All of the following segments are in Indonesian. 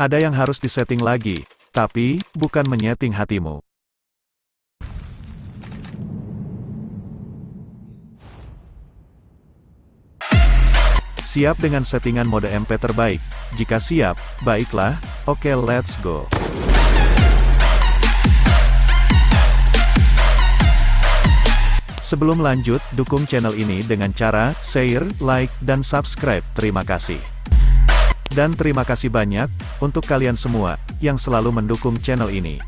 Ada yang harus disetting lagi, tapi bukan menyeting hatimu. Siap dengan settingan mode MP terbaik? Jika siap, baiklah, oke let's go. Sebelum lanjut, dukung channel ini dengan cara share, like, dan subscribe. Terima kasih. Dan terima kasih banyak untuk kalian semua yang selalu mendukung channel ini.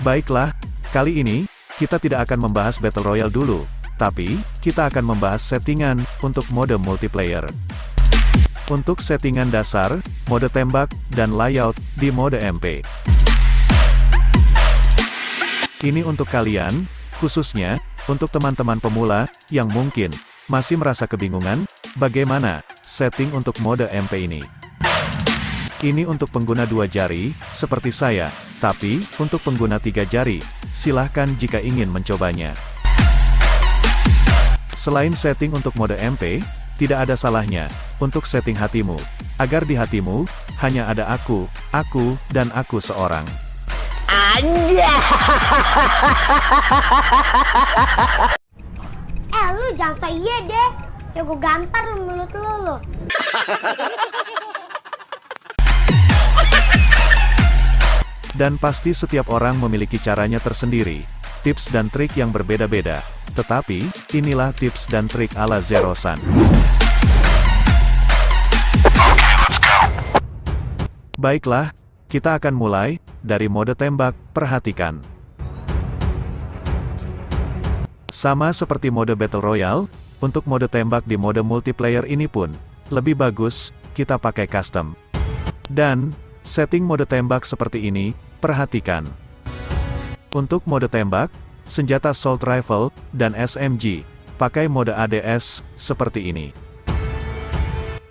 Baiklah, kali ini kita tidak akan membahas Battle Royale dulu, tapi kita akan membahas settingan untuk mode multiplayer. Untuk settingan dasar, mode tembak, dan layout di mode MP. Ini untuk kalian, khususnya untuk teman-teman pemula yang mungkin masih merasa kebingungan bagaimana setting untuk mode MP ini. Ini untuk pengguna 2 jari, seperti saya, tapi untuk pengguna 3 jari, silahkan jika ingin mencobanya. Selain setting untuk mode MP, tidak ada salahnya untuk setting hatimu, agar di hatimu hanya ada aku, dan aku seorang. Lu jangan saya deh, ya gue gampar lu mulut lu. Dan pasti setiap orang memiliki caranya tersendiri, tips dan trik yang berbeda-beda. Tetapi, inilah tips dan trik ala Zero-san. Baiklah, kita akan mulai dari mode tembak. Perhatikan. Sama seperti mode Battle Royale, untuk mode tembak di mode multiplayer ini pun lebih bagus kita pakai custom. Dan setting mode tembak seperti ini, perhatikan. Untuk mode tembak, senjata assault rifle dan SMG pakai mode ADS seperti ini.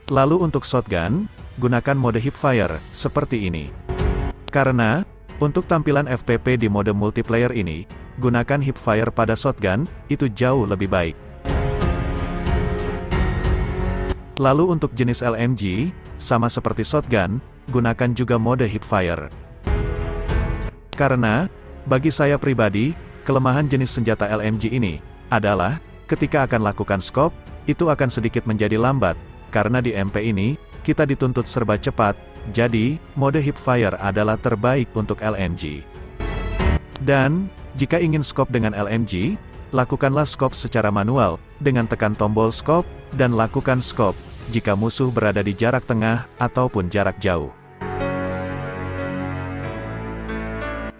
Lalu untuk shotgun, gunakan mode hipfire seperti ini. Karena untuk tampilan FPP di mode multiplayer ini, gunakan hipfire pada shotgun itu jauh lebih baik. Lalu untuk jenis LMG, sama seperti shotgun, gunakan juga mode hipfire. Karena, bagi saya pribadi, kelemahan jenis senjata LMG ini adalah, ketika akan lakukan scope, itu akan sedikit menjadi lambat, karena di MP ini, kita dituntut serba cepat, jadi, mode hipfire adalah terbaik untuk LMG. Dan, jika ingin scope dengan LMG, lakukanlah scope secara manual, dengan tekan tombol scope, dan lakukan scope, jika musuh berada di jarak tengah, ataupun jarak jauh.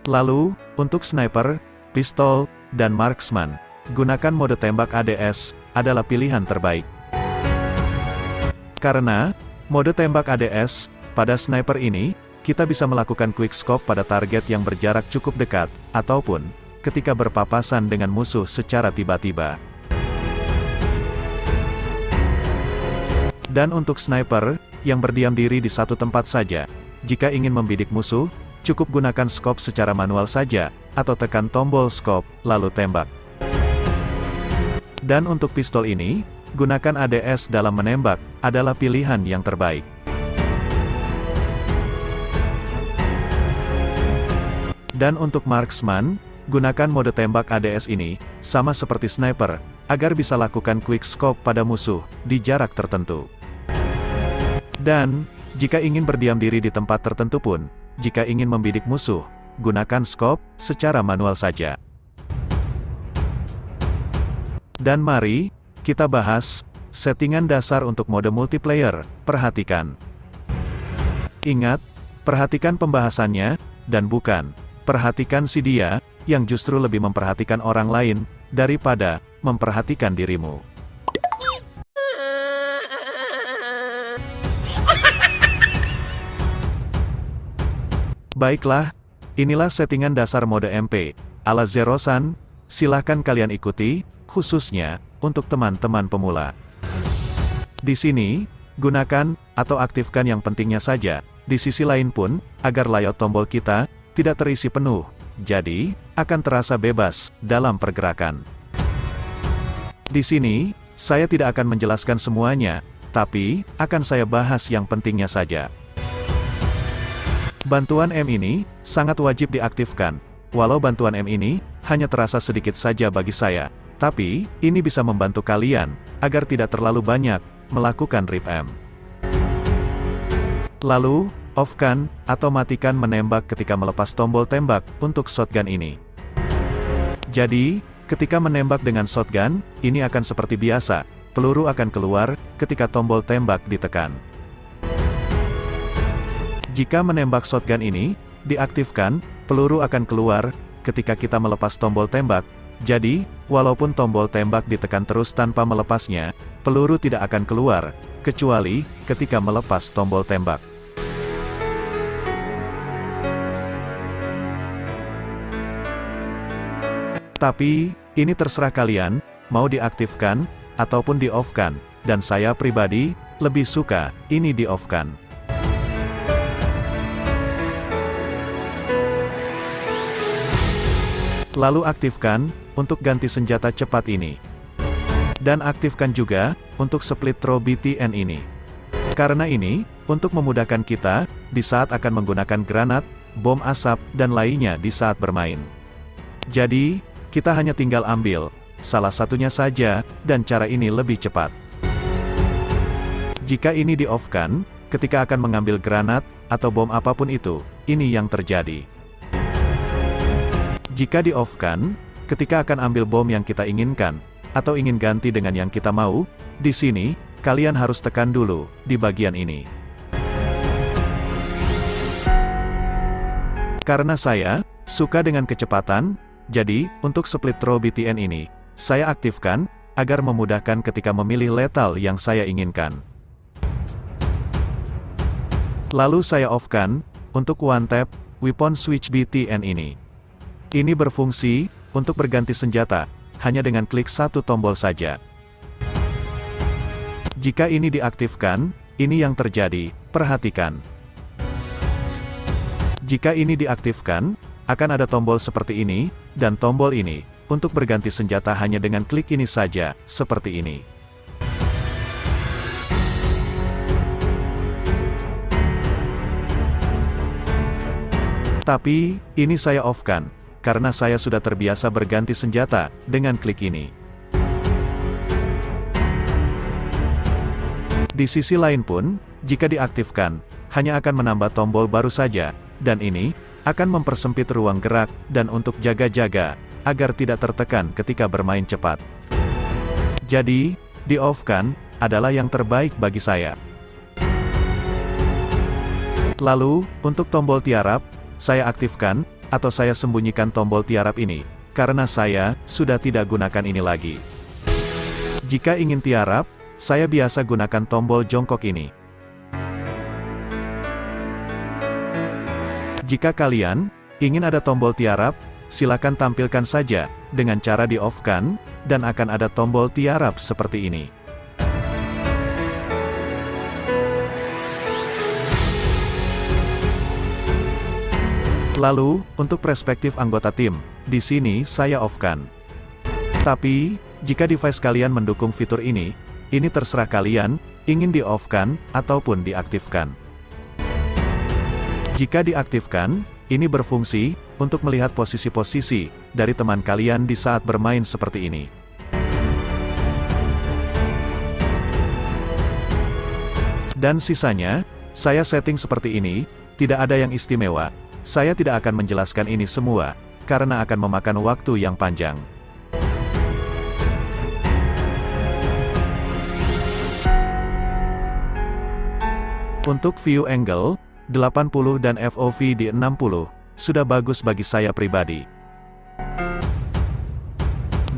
Lalu, untuk sniper, pistol, dan marksman, gunakan mode tembak ADS, adalah pilihan terbaik. Karena, mode tembak ADS, pada sniper ini, kita bisa melakukan quick scope pada target yang berjarak cukup dekat, ataupun, ketika berpapasan dengan musuh secara tiba-tiba. Dan untuk sniper, yang berdiam diri di satu tempat saja, jika ingin membidik musuh, cukup gunakan scope secara manual saja, atau tekan tombol scope, lalu tembak. Dan untuk pistol ini, gunakan ADS dalam menembak, adalah pilihan yang terbaik. Dan untuk marksman, gunakan mode tembak ADS ini, sama seperti sniper, agar bisa lakukan quick scope pada musuh, di jarak tertentu. Dan, jika ingin berdiam diri di tempat tertentu pun, jika ingin membidik musuh, gunakan scope secara manual saja. Dan mari kita bahas settingan dasar untuk mode multiplayer. Perhatikan. Ingat, perhatikan pembahasannya, dan bukan perhatikan si dia yang justru lebih memperhatikan orang lain daripada memperhatikan dirimu. Baiklah, inilah settingan dasar mode MP ala Zero-san. Silahkan kalian ikuti, khususnya untuk teman-teman pemula. Di sini, gunakan atau aktifkan yang pentingnya saja. Di sisi lain pun, agar layout tombol kita tidak terisi penuh, jadi akan terasa bebas dalam pergerakan. Di sini, saya tidak akan menjelaskan semuanya, tapi akan saya bahas yang pentingnya saja. Bantuan M ini sangat wajib diaktifkan. Walau bantuan M ini hanya terasa sedikit saja bagi saya, tapi ini bisa membantu kalian agar tidak terlalu banyak melakukan RIP M. Lalu, off-kan atau matikan menembak ketika melepas tombol tembak untuk shotgun ini. Jadi, ketika menembak dengan shotgun, ini akan seperti biasa, peluru akan keluar ketika tombol tembak ditekan. Jika menembak shotgun ini diaktifkan, peluru akan keluar ketika kita melepas tombol tembak. Jadi, walaupun tombol tembak ditekan terus tanpa melepasnya, peluru tidak akan keluar, kecuali ketika melepas tombol tembak. Tapi, ini terserah kalian, mau diaktifkan, ataupun di-off-kan, dan saya pribadi, lebih suka, ini di-off-kan. Lalu aktifkan, untuk ganti senjata cepat ini. Dan aktifkan juga, untuk split throw BTN ini. Karena ini, untuk memudahkan kita, di saat akan menggunakan granat, bom asap, dan lainnya di saat bermain. Jadi, kita hanya tinggal ambil salah satunya saja, dan cara ini lebih cepat. Jika ini di-off-kan, ketika akan mengambil granat, atau bom apapun itu, ini yang terjadi. Jika di-off-kan, ketika akan ambil bom yang kita inginkan, atau ingin ganti dengan yang kita mau, di sini, kalian harus tekan dulu, di bagian ini. Karena saya suka dengan kecepatan, jadi, untuk split throw BTN ini, saya aktifkan, agar memudahkan ketika memilih lethal yang saya inginkan. Lalu saya off-kan, untuk one tap, weapon switch BTN ini. Ini berfungsi, untuk berganti senjata, hanya dengan klik satu tombol saja. Jika ini diaktifkan, ini yang terjadi, perhatikan. Jika ini diaktifkan, akan ada tombol seperti ini, dan tombol ini, untuk berganti senjata hanya dengan klik ini saja, seperti ini. Tapi, ini saya off-kan, karena saya sudah terbiasa berganti senjata, dengan klik ini. Di sisi lain pun, jika diaktifkan, hanya akan menambah tombol baru saja, dan ini, akan mempersempit ruang gerak, dan untuk jaga-jaga, agar tidak tertekan ketika bermain cepat. Jadi, di-off-kan, adalah yang terbaik bagi saya. Lalu, untuk tombol tiarap, saya aktifkan, atau saya sembunyikan tombol tiarap ini, karena saya sudah tidak gunakan ini lagi. Jika ingin tiarap, saya biasa gunakan tombol jongkok ini. Jika kalian ingin ada tombol tiarap, silakan tampilkan saja, dengan cara di-off-kan, dan akan ada tombol tiarap seperti ini. Lalu, untuk perspektif anggota tim, di sini saya off-kan. Tapi, jika device kalian mendukung fitur ini terserah kalian, ingin di-off-kan, ataupun diaktifkan. Jika diaktifkan, ini berfungsi, untuk melihat posisi-posisi, dari teman kalian di saat bermain seperti ini. Dan sisanya, saya setting seperti ini, tidak ada yang istimewa. Saya tidak akan menjelaskan ini semua, karena akan memakan waktu yang panjang. Untuk view angle, 80 dan FOV di 60, sudah bagus bagi saya pribadi.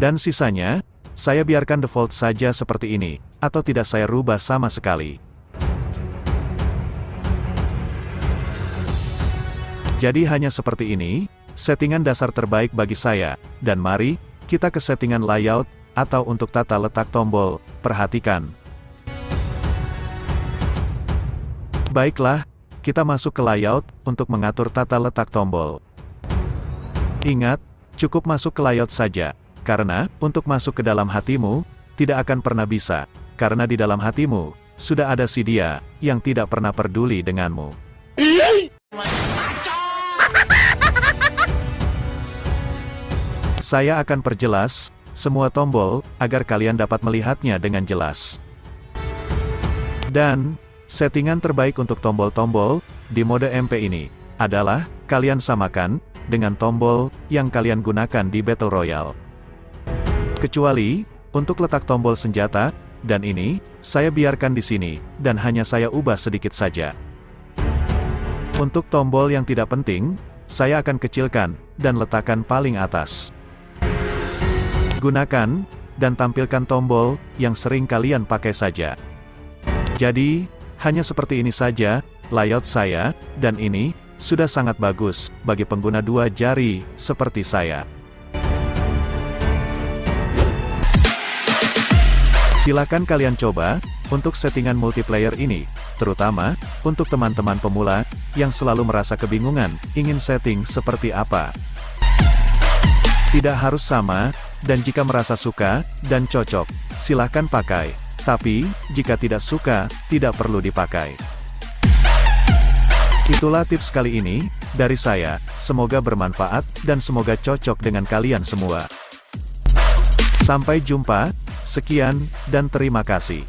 Dan sisanya, saya biarkan default saja seperti ini, atau tidak saya rubah sama sekali. Jadi hanya seperti ini, settingan dasar terbaik bagi saya, dan mari, kita ke settingan layout, atau untuk tata letak tombol, perhatikan. Baiklah, kita masuk ke layout, untuk mengatur tata letak tombol. Ingat, cukup masuk ke layout saja, karena, untuk masuk ke dalam hatimu, tidak akan pernah bisa, karena di dalam hatimu, sudah ada si dia, yang tidak pernah peduli denganmu. Saya akan perjelas semua tombol, agar kalian dapat melihatnya dengan jelas. Dan, settingan terbaik untuk tombol-tombol, di mode MP ini, adalah, kalian samakan, dengan tombol, yang kalian gunakan di Battle Royale. Kecuali, untuk letak tombol senjata, dan ini, saya biarkan di sini, dan hanya saya ubah sedikit saja. Untuk tombol yang tidak penting, saya akan kecilkan, dan letakkan paling atas. Gunakan, dan tampilkan tombol, yang sering kalian pakai saja. Jadi, hanya seperti ini saja, layout saya, dan ini, sudah sangat bagus, bagi pengguna 2 jari, seperti saya. Silakan kalian coba, untuk settingan multiplayer ini, terutama, untuk teman-teman pemula, yang selalu merasa kebingungan, ingin setting seperti apa. Tidak harus sama, dan jika merasa suka, dan cocok, silahkan pakai. Tapi, jika tidak suka, tidak perlu dipakai. Itulah tips kali ini, dari saya, semoga bermanfaat, dan semoga cocok dengan kalian semua. Sampai jumpa, sekian, dan terima kasih.